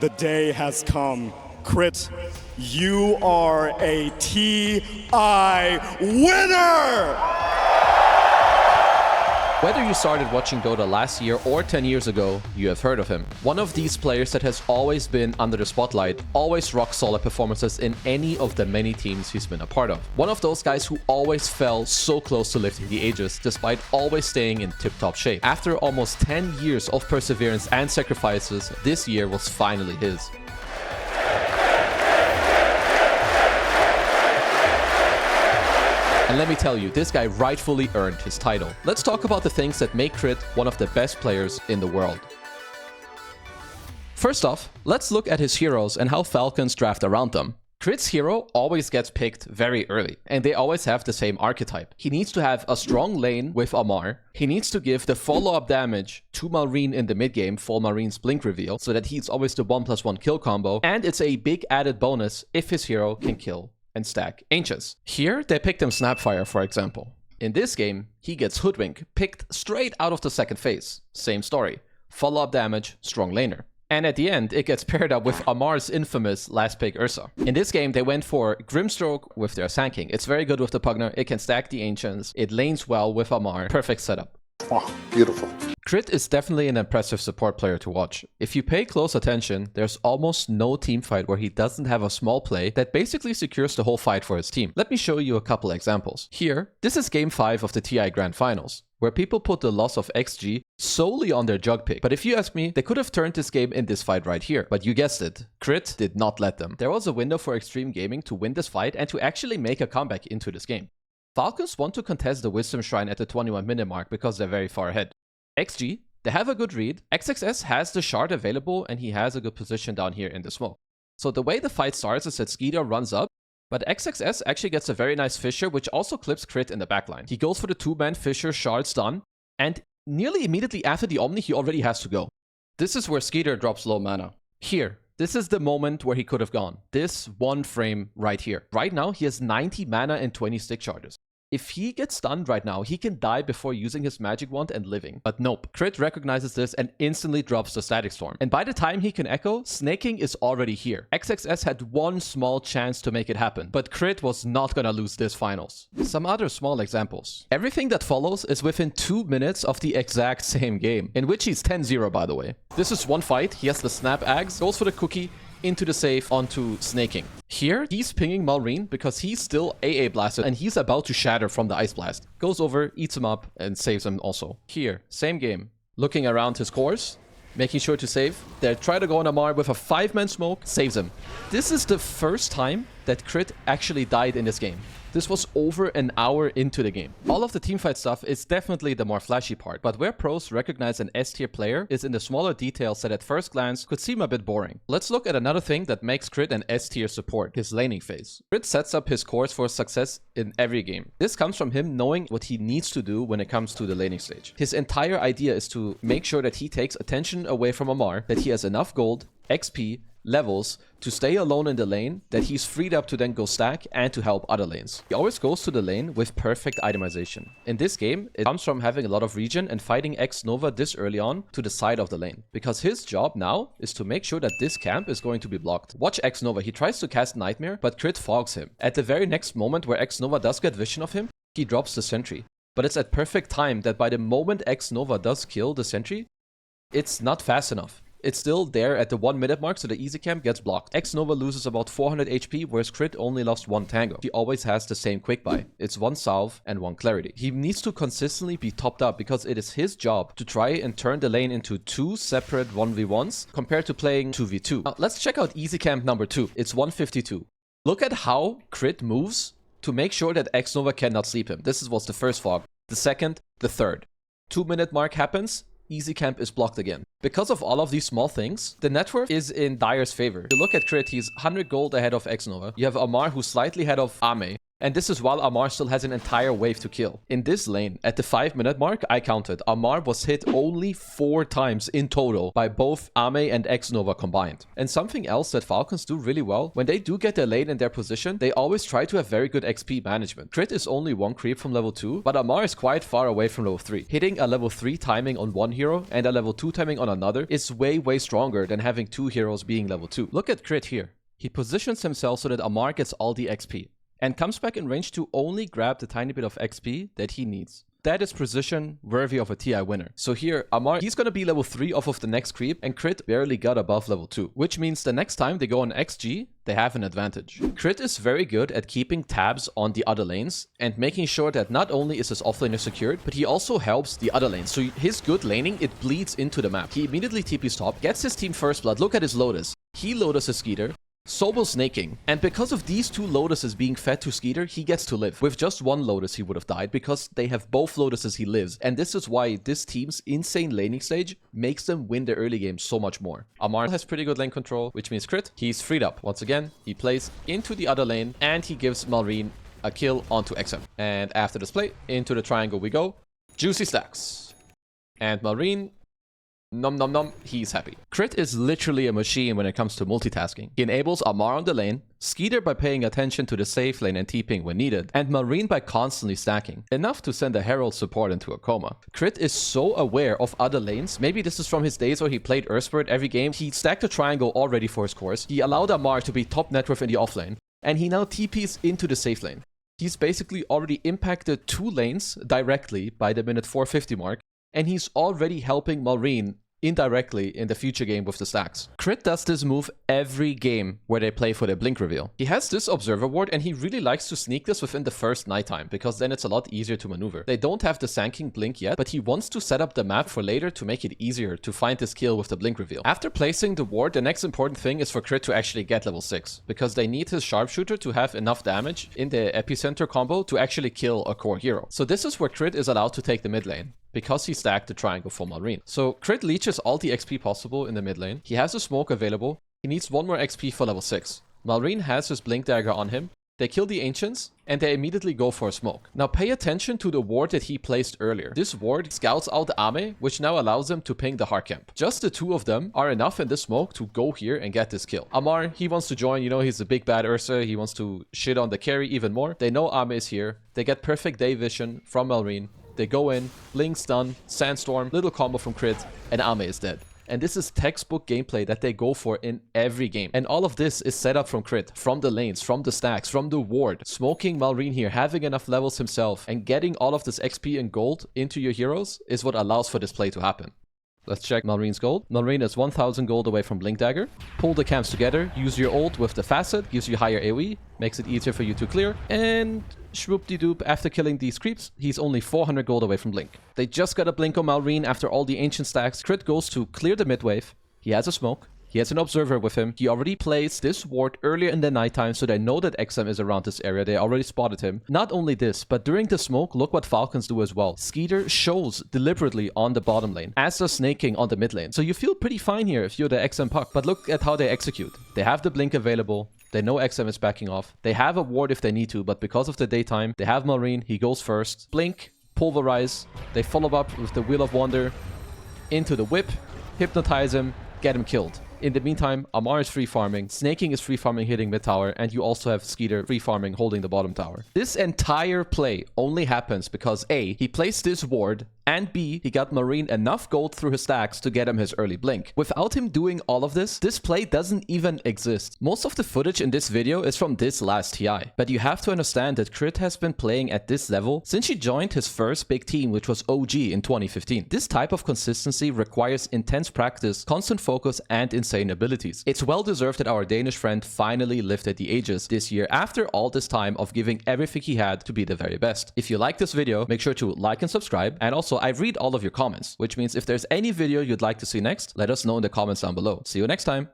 The day has come. Crit, you are a TI winner! Whether you started watching Dota last year or 10 years ago, you have heard of him. One of these players that has always been under the spotlight, always rock solid performances in any of the many teams he's been a part of. One of those guys who always fell so close to lifting the aegis, despite always staying in tip-top shape. After almost 10 years of perseverance and sacrifices, this year was finally his. And let me tell you, this guy rightfully earned his title. Let's talk about the things that make Crit one of the best players in the world. First off, let's look at his heroes and how Falcons draft around them. Crit's hero always gets picked very early, and they always have the same archetype. He needs to have a strong lane with Ammar. He needs to give the follow-up damage to Marine in the mid-game for Marine's blink reveal, so that he's always the 1+1 kill combo, and it's a big added bonus if his hero can kill and stack ancients. Here, they picked him Snapfire, for example. In this game, he gets Hoodwink, picked straight out of the second phase. Same story. Follow-up damage, strong laner. And at the end, it gets paired up with Ammar's infamous last pick Ursa. In this game, they went for Grimstroke with their Sneyking. It's very good with the Pugner, it can stack the ancients, it lanes well with Ammar. Perfect setup. Oh, beautiful. Crit is definitely an impressive support player to watch. If you pay close attention, there's almost no teamfight where he doesn't have a small play that basically secures the whole fight for his team. Let me show you a couple examples. Here, this is Game 5 of the TI Grand Finals, where people put the loss of XG solely on their Jug pick. But if you ask me, they could have turned this game in this fight right here. But you guessed it, Crit did not let them. There was a window for Xtreme Gaming to win this fight and to actually make a comeback into this game. Falcons want to contest the Wisdom Shrine at the 21-minute mark because they're very far ahead. XG, they have a good read. XXS has the shard available and he has a good position down here in the smoke. So the way the fight starts is that Skiter runs up, but XXS actually gets a very nice Fissure, which also clips Crit in the backline. He goes for the 2-man Fissure, shard stun, and nearly immediately after the Omni, he already has to go. This is where Skiter drops low mana. Here, this is the moment where he could have gone. This one frame right here. Right now, he has 90 mana and 20 stick charges. If he gets stunned right now, he can die before using his magic wand and living. But nope. Crit recognizes this and instantly drops the Static Storm. And by the time he can echo, Sneyking is already here. XXS had one small chance to make it happen, but Crit was not gonna lose this finals. Some other small examples. Everything that follows is within 2 minutes of the exact same game, in which he's 10-0 by the way. This is one fight, he has the Snap Axe, goes for the cookie, into the safe onto Sneyking. Here, he's pinging Marine because he's still AA blasted and he's about to shatter from the Ice Blast. Goes over, eats him up, and saves him also. Here, same game. Looking around his cores, making sure to save. They try to go on Ammar with a 5-man smoke, saves him. This is the first time that Crit actually died in this game. This was over an hour into the game. All of the teamfight stuff is definitely the more flashy part, but where pros recognize an S-tier player is in the smaller details that at first glance could seem a bit boring. Let's look at another thing that makes Crit an S-tier support, his laning phase. Crit sets up his cores for success in every game. This comes from him knowing what he needs to do when it comes to the laning stage. His entire idea is to make sure that he takes attention away from Ammar, that he has enough gold, XP, levels to stay alone in the lane, that he's freed up to then go stack and to help other lanes. He always goes to the lane with perfect itemization. In this game, it comes from having a lot of regen and fighting X-Nova this early on to the side of the lane. Because his job now is to make sure that this camp is going to be blocked. Watch X-Nova, he tries to cast Nightmare, but Crit fogs him. At the very next moment where X-Nova does get vision of him, he drops the sentry. But it's at perfect time that by the moment X-Nova does kill the sentry, it's not fast enough. It's still there at the 1-minute mark, so the easy camp gets blocked. X-Nova loses about 400 HP, whereas Crit only lost 1 tango. He always has the same quick buy. It's 1 salve and 1 clarity. He needs to consistently be topped up because it is his job to try and turn the lane into 2 separate 1v1s compared to playing 2v2. Now, let's check out easy camp number 2. It's 152. Look at how Crit moves to make sure that X-Nova cannot sleep him. This was the first fog. The second, the third. 2-minute mark happens. Easy camp is blocked again. Because of all of these small things, the net worth is in Dire's favor. You look at Crit, he's 100 gold ahead of X-Nova. You have Ammar who's slightly ahead of Ammar. And this is while Ammar still has an entire wave to kill. In this lane, at the 5-minute mark, I counted, Ammar was hit only 4 times in total by both Ame and Xnova combined. And something else that Falcons do really well, when they do get their lane in their position, they always try to have very good XP management. Crit is only 1 creep from level 2, but Ammar is quite far away from level 3. Hitting a level 3 timing on one hero and a level 2 timing on another is way stronger than having 2 heroes being level 2. Look at Crit here. He positions himself so that Ammar gets all the XP. And comes back in range to only grab the tiny bit of XP that he needs. That is precision worthy of a TI winner. So here, Ammar, he's gonna be level 3 off of the next creep, and Crit barely got above level 2. Which means the next time they go on XG, they have an advantage. Crit is very good at keeping tabs on the other lanes, and making sure that not only is his offlaner secured, but he also helps the other lanes. So his good laning, it bleeds into the map. He immediately TPs top, gets his team first blood. Look at his Lotus. He Lotuses Skiter. So will Sneyking. And because of these 2 Lotuses being fed to Skiter, he gets to live. With just 1 Lotus, he would have died because they have both Lotuses, he lives. And this is why this team's insane laning stage makes them win the early game so much more. Ammar has pretty good lane control, which means Crit. He's freed up. Once again, he plays into the other lane and he gives Malrine a kill onto XM. And after this play, into the triangle we go. Juicy stacks. And Malrine, nom nom nom, he's happy. Crit is literally a machine when it comes to multitasking. He enables Ammar on the lane, Skiter by paying attention to the safe lane and TPing when needed, and Malrine by constantly stacking. Enough to send a Herald support into a coma. Crit is so aware of other lanes. Maybe this is from his days where he played Earthshaker every game. He stacked a triangle already for his course. He allowed Ammar to be top net worth in the offlane, and he now TPs into the safe lane. He's basically already impacted 2 lanes directly by the minute 450 mark, and he's already helping Malrine indirectly in the future game with the stacks. Crit does this move every game where they play for their blink reveal. He has this observer ward and he really likes to sneak this within the first nighttime because then it's a lot easier to maneuver. They don't have the Sneyking blink yet, but he wants to set up the map for later to make it easier to find this kill with the blink reveal. After placing the ward, the next important thing is for Crit to actually get level 6 because they need his sharpshooter to have enough damage in the epicenter combo to actually kill a core hero. So this is where Crit is allowed to take the mid lane, because he stacked the triangle for Malrine. So Crit leeches all the XP possible in the mid lane. He has a smoke available. He needs 1 more XP for level 6. Malrine has his blink dagger on him. They kill the ancients and they immediately go for a smoke. Now pay attention to the ward that he placed earlier. This ward scouts out Ame, which now allows him to ping the hard camp. Just the 2 of them are enough in this smoke to go here and get this kill. Ammar, he wants to join, you know, he's a big bad Ursa. He wants to shit on the carry even more. They know Ame is here. They get perfect day vision from Malrine. They go in, blink, stun, sandstorm, little combo from Crit, and Ame is dead. And this is textbook gameplay that they go for in every game. And all of this is set up from Crit, from the lanes, from the stacks, from the ward. Smoking Malrine here, having enough levels himself, and getting all of this XP and gold into your heroes is what allows for this play to happen. Let's check Malrine's gold. Malrine is 1000 gold away from Blink Dagger. Pull the camps together, use your ult with the facet, gives you higher AoE, makes it easier for you to clear, and shwoop-de-doop, after killing these creeps, he's only 400 gold away from Blink. They just got a Blink on Malrine after all the ancient stacks. Crit goes to clear the mid wave. He has a smoke. He has an observer with him. He already placed this ward earlier in the nighttime, so they know that XM is around this area. They already spotted him. Not only this, but during the smoke, look what Falcons do as well. Skiter shows deliberately on the bottom lane, as does Sneyking on the mid lane. So you feel pretty fine here if you're the XM puck. But look at how they execute. They have the blink available. They know XM is backing off. They have a ward if they need to, but because of the daytime, they have Malrine. He goes first. Blink, pulverize. They follow up with the Wheel of Wonder into the whip, hypnotize him, get him killed. In the meantime, Ammar is free farming, Sneyking is free farming hitting mid tower, and you also have Skiter free farming holding the bottom tower. This entire play only happens because A, he placed this ward, and B, he got Malrine enough gold through his stacks to get him his early blink. Without him doing all of this play doesn't even exist. Most of the footage in this video is from this last TI, but you have to understand that Crit has been playing at this level since he joined his first big team, which was OG in 2015. This type of consistency requires intense practice, constant focus, and insane abilities. It's well deserved that our Danish friend finally lifted the ages this year after all this time of giving everything he had to be the very best. If you like this video, make sure to like and subscribe, and also I read all of your comments, which means if there's any video you'd like to see next, let us know in the comments down below. See you next time.